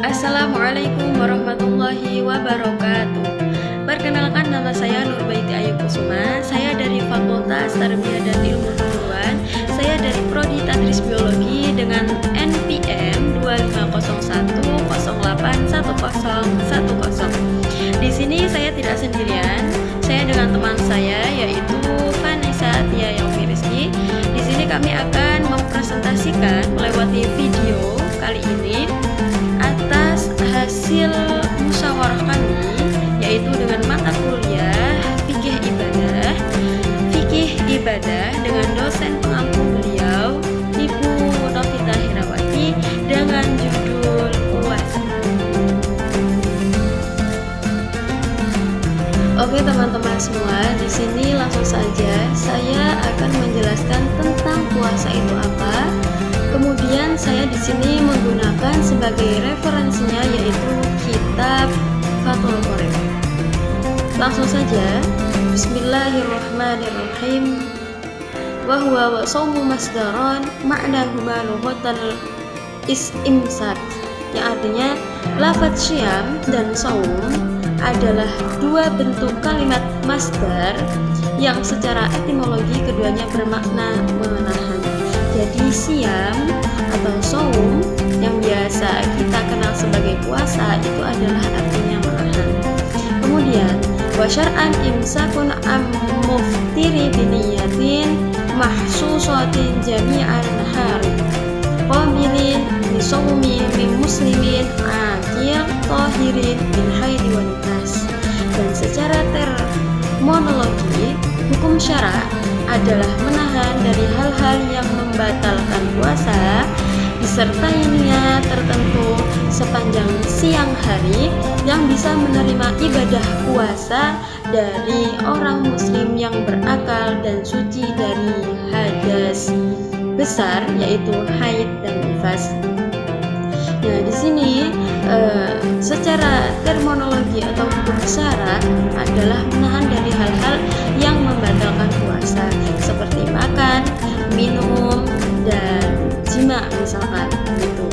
Assalamualaikum warahmatullahi wabarakatuh. Perkenalkan, nama saya Nurbaiti Ayu Kusuma. Saya dari Fakultas Tarbiyah dan Ilmu Keguruan. Saya dari Prodi Tadris Biologi dengan NPM 2501081010. Di sini saya tidak sendirian. Saya dengan teman saya yaitu Vanessa Tia Yaufi Rizky. Di sini kami akan mempresentasikan melewati video kali ini atas hasil musyawarah kami, yaitu dengan mata kuliah fikih ibadah dengan dosen pengampu beliau Ibu Novita Herawati dengan judul puasa. Oke teman-teman semua, di sini langsung saja saya akan menjelaskan tentang puasa itu apa. Kemudian saya di sini menggunakan sebagai referensinya yaitu kitab Fathul Qorib. Langsung saja, Bismillahirrahmanirrahim. Wa huwa wa shaumu masdaron ma'nahuma lughatal istimsak, yang artinya lafaz syam dan saum adalah dua bentuk kalimat masdar yang secara etimologi keduanya bermakna menahan. Jadi siam atau saum yang biasa kita kenal sebagai puasa itu adalah artinya menahan. Kemudian wa syar'an imsakun am muftiri biniyatin mahsusatin jami'an nahari qabilin bisawmi min muslimin akil tahirin min haidi wa nifas. Dan secara terminologi hukum syara adalah menahan dari hal-hal yang membatalkan puasa disertai niat tertentu sepanjang siang hari yang bisa menerima ibadah puasa dari orang muslim yang berakal dan suci dari hadas besar yaitu haid dan nifas. Nah, di sini secara terminologi atau hukum syara adalah menahan dari hal-hal yang membatalkan puasa seperti makan, minum, dan jima misalkan gitu.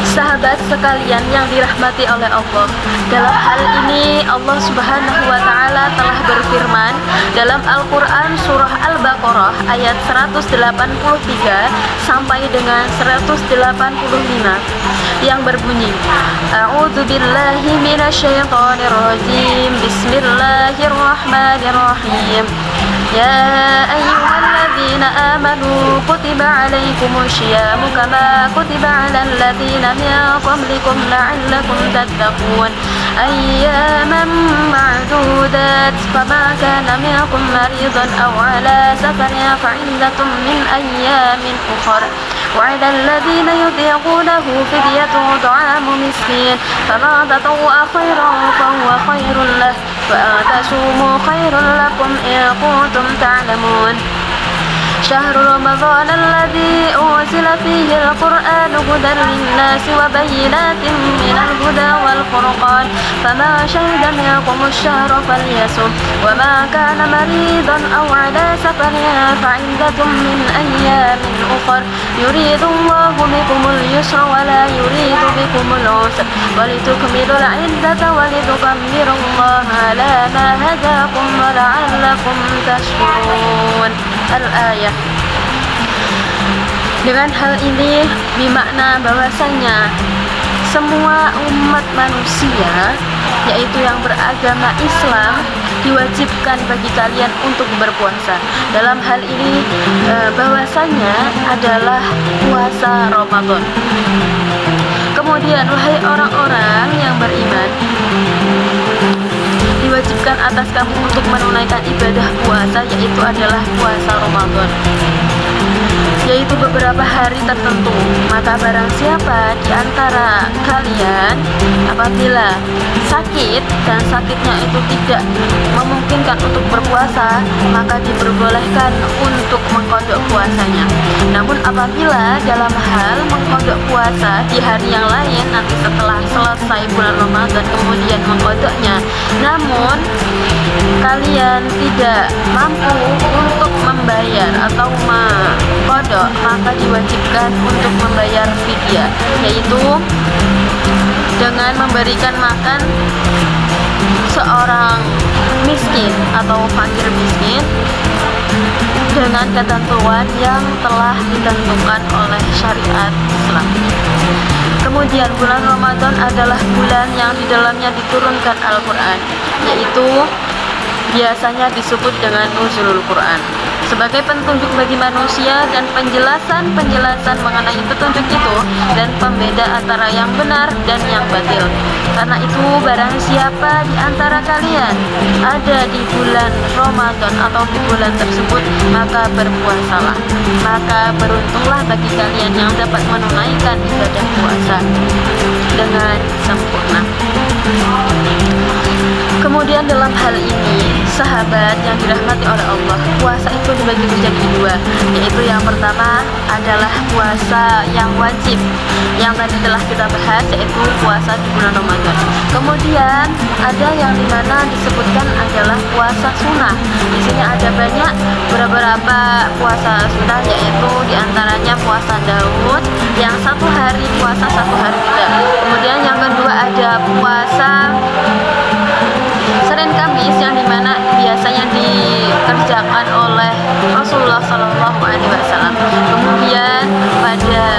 Sahabat sekalian yang dirahmati oleh Allah, dalam hal ini Allah Subhanahu wa Ta'ala telah berfirman dalam Al-Quran surah Al-Baqarah ayat 183 sampai dengan 185 yang berbunyi, A'udzu billahi minasyaitonir rajim. Bismillahirrahmanirrahim. Ya ayyuhalladzina amanu kutiba alaikumus syiyamu kama kutiba alal ladzina min qablikum la'allakum tattaqun ayyaman ma'dudat fama kana minkum maridan aw ala safarin fa'iddatun min ayyamin ukhra وعلى الذين يطيقونه فدية طعام مسكين فمن تطوع خيرا فهو خير له وأن تصوموا خير لكم إن كنتم تعلمون. شهر رمضان الذي أنزل فيه القرآن هدى للناس وبينات من الهدى والفرقان فمن شهد منكم الشهر فليصم وما كان مريضا أو على سفر فعدة من أيام أخر يريد الله بكم اليسر ولا يريد بكم العسر ولتكملوا العدة ولتكبروا الله على ما هداكم ولعلكم تشكرون. Al-ayah. Dengan hal ini bermakna bahwasanya semua umat manusia, yaitu yang beragama Islam, diwajibkan bagi kalian untuk berpuasa. Dalam hal ini bahwasanya adalah puasa Ramadan. Kemudian wahai orang-orang yang beriman, diwajibkan atas kamu untuk menunaikan ibadah puasa, yaitu adalah puasa Ramadan. yaitu beberapa hari tertentu. Maka barang siapa di antara kalian apabila sakit dan sakitnya itu tidak memungkinkan untuk berpuasa, maka diperbolehkan untuk mengkodok puasanya. Namun apabila dalam hal mengkodok puasa di hari yang lain, nanti setelah selesai bulan Ramadan kemudian mengkodoknya, namun kalian tidak mampu untuk membayar atau mengkodok, maka diwajibkan untuk membayar fidyah, yaitu dengan memberikan makan seorang miskin atau fakir miskin dengan ketentuan yang telah ditentukan oleh syariat Islam. Kemudian bulan Ramadan adalah bulan yang di dalamnya diturunkan Al-Quran, yaitu biasanya disebut dengan nuzulul Quran, sebagai petunjuk bagi manusia dan penjelasan mengenai petunjuk itu dan pembeda antara yang benar dan yang batil. Karena itu barang siapa di antara kalian ada di bulan Ramadan atau di bulan tersebut, maka berpuasalah. Maka beruntunglah bagi kalian yang dapat menunaikan ibadah puasa dengan sempurna. Kemudian dalam hal ini, sahabat yang dirahmati oleh Allah, puasa itu dibagi menjadi dua, yaitu yang pertama adalah puasa yang wajib, yang tadi telah kita bahas, yaitu puasa di bulan Ramadan. Kemudian ada yang dimana disebutkan adalah puasa sunnah. Di sini ada banyak beberapa puasa sunnah, yaitu diantaranya puasa Daud yang 1 hari puasa 1 hari tidak. Kemudian yang kedua ada puasa Senin Kamis yang dimana biasanya dikerjakan oleh Rasulullah Shallallahu Alaihi Wasallam. Kemudian pada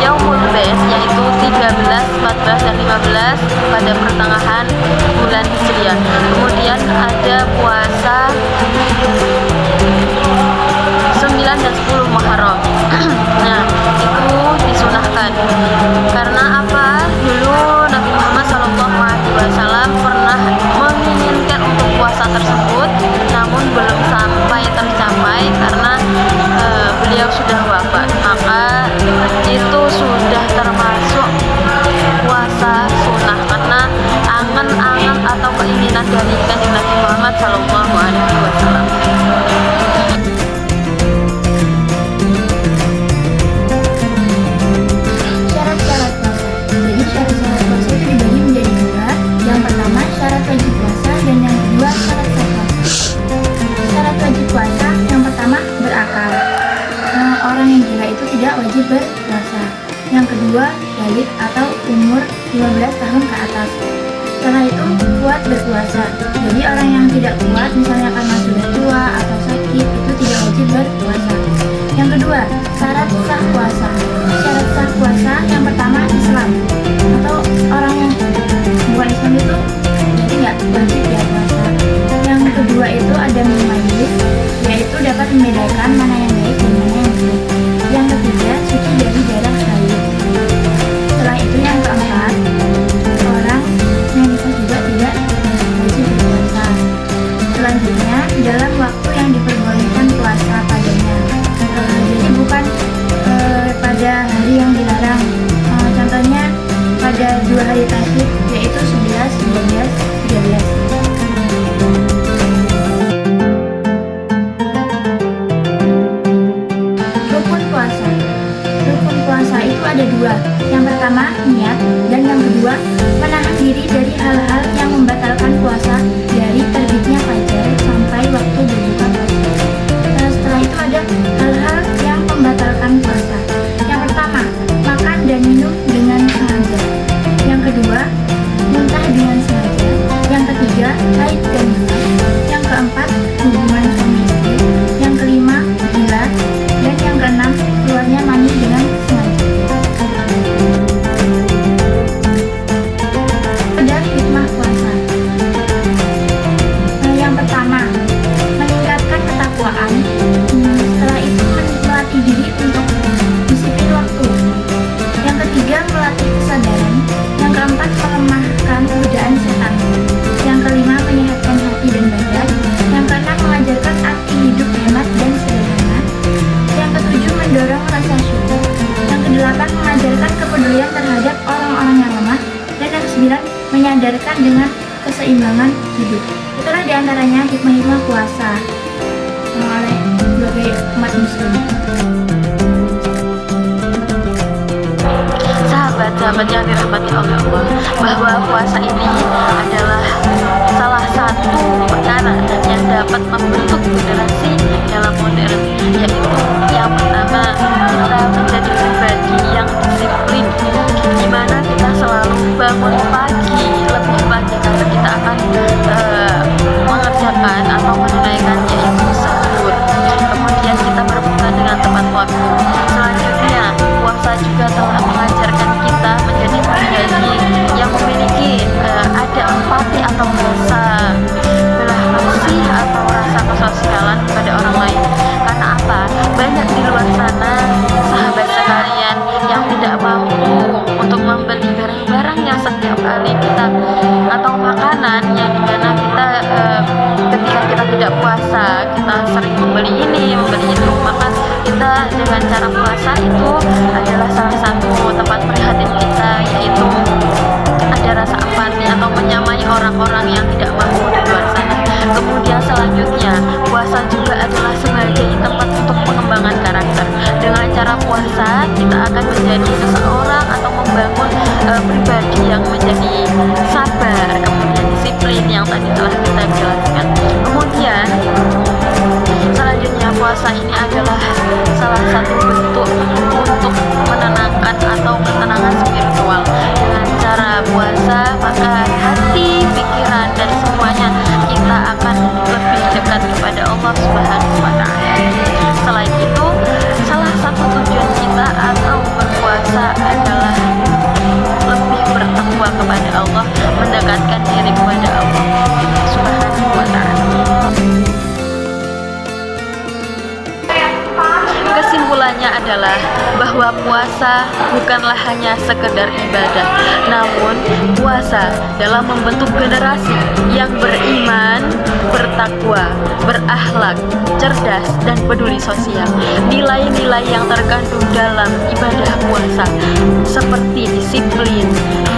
Yaumul Bid, yaitu 13, 14, dan 15 pada pertengahan bulan Hijriah. Kemudian ada puasa 9 dan 10 Muharram. Nah, itu disunahkan. Karena apa? Dulu Nabi Muhammad SAW pernah menginginkan untuk puasa tersebut, namun belum sampai tercapai karena beliau sudah wafat. Maka itu sudah termasuk puasa sunnah, karena angan-angan atau keinginan dari Kanjeng Nabi Muhammad SAW. Syarat wajib puasa dan yang kedua syarat sah puasa. Syarat wajib puasa yang pertama berakal. Orang yang gila itu tidak wajib berpuasa. Yang kedua balik atau umur 15 tahun ke atas. Setelah itu kuat berpuasa. Jadi orang yang tidak kuat, misalnya karena sudah tua atau sakit, itu tidak wajib berpuasa. Yang kedua syarat sah puasa. Syarat sah puasa yang pertama Islam, atau orang yang bukan Islam itu nggak wajib ya puasa. Yang kedua itu ada majlis, yaitu dapat membedakan mana yang baik dan mana yang buruk. Yang ketiga suci dari darah haid. Setelah itu yang keempat, orang yang bisa juga tidak wajib berpuasa. Selanjutnya dalam waktu yang diperbolehkan puasa padanya. Jadi bukan pada hari yang dilarang. Contohnya pada 2 hari tasyrik, yaitu 11, 12, 13. Rukun puasa. Rukun puasa itu ada 2. Yang pertama niat, dan yang kedua menahan diri dari hal-hal yang membatalkan puasa dari terbitnya fajar sampai waktu berbuka puasa. Setelah itu ada hal-hal yang membatalkan puasa. Yang pertama makan dan minum dengan sengaja. Yang kedua muntah dengan sengaja. Yang ketiga haid dan bulan. Yang keempat hubungan suami istri. Yang kelima gila. Dan yang keenam keluarnya mani dengan sengaja. Ada hikmah puasa. menyadarkan dengan keseimbangan hidup. Itulah diantaranya hikmah-hikmah puasa oleh berbagai umat muslim. Sahabat-sahabat yang dirahmati oleh Allah, bahwa puasa ini adalah salah satu perkara yang dapat membentuk generasi dalam modern, yaitu yang pertama, kita menjadi pribadi yang disiplin, di mana kita selalu bangun pagi, lebih pagi, karena kita akan mengerjakan atau menunaikan yaitu sahur. Kemudian kita berbuka dengan tepat waktu. Selanjutnya, puasa juga telah mengajarkan kita menjadi pribadi yang memiliki ada empati atau rasa belah kasih atau rasa kesosialan kepada orang lain. Karena apa? Banyak di luar sana sahabat sekalian yang tidak mampu untuk membeli barang-barang yang setiap kali kita atau makanan yang dimana kita ketika kita tidak puasa kita sering membeli ini membeli itu, maka kita dengan cara puasa itu adalah salah satu tempat prihatin kita, yaitu ada rasa empati atau menyamai orang-orang yang tidak mampu di luar sana. Kemudian selanjutnya, puasa juga adalah sebagai tempat untuk pengembangan karakter. Dengan cara puasa kita akan menjadi seseorang atau membangun pribadi yang menjadi sabar, kemudian disiplin yang tadi telah kita jelaskan. Kemudian selanjutnya, puasa ini adalah salah satu bentuk untuk menenangkan atau ketenangan spiritual. Dengan cara puasa, maka hati, pikiran, dan semuanya kita akan lebih dekat kepada Allah Subhanahu wa Ta'ala. Selain itu, salah satu tujuan kita atau berpuasa adalah lebih bertakwa kepada Allah, mendekatkan diri kepada Allah Subhanahu wa Ta'ala. Kesimpulannya adalah bahwa puasa bukanlah hanya sekedar ibadah, namun puasa dalam membentuk generasi yang beriman, bertakwa, berakhlak, cerdas, dan peduli sosial. Nilai-nilai yang terkandung dalam ibadah puasa seperti disiplin,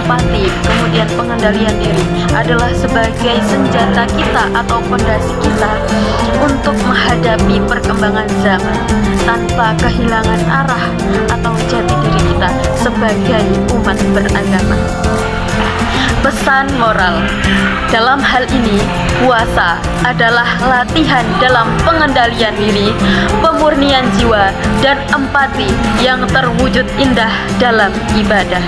empati, kemudian pengendalian diri adalah sebagai senjata kita atau fondasi kita untuk menghadapi perkembangan zaman tanpa kehilangan arah atau jati diri kita sebagai umat beragama. Pesan moral dalam hal ini, puasa adalah latihan dalam pengendalian diri, pemurnian jiwa, dan empati yang terwujud indah dalam ibadah.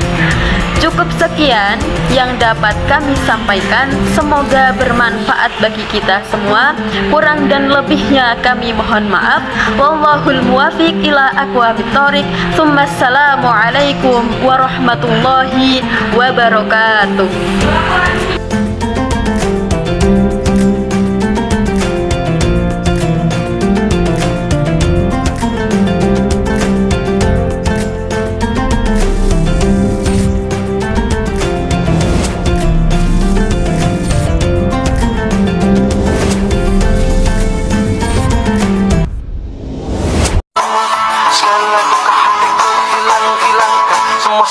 Cukup sekian yang dapat kami sampaikan. Semoga bermanfaat bagi kita semua. Kurang dan lebihnya kami mohon maaf. Wallahul muwafiq ila aqwamit thoriq. Assalamu alaikum warahmatullahi wabarakatuh.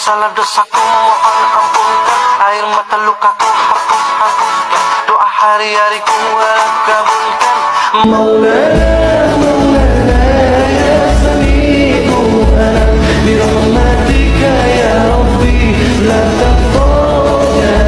Salah dosaku mohon ampunkan, air mata lukaku hapuskan, doa hari-hariku harap kabulkan. Maulana ya sami'u ana bi rahmatika ya Rabbi la taqona.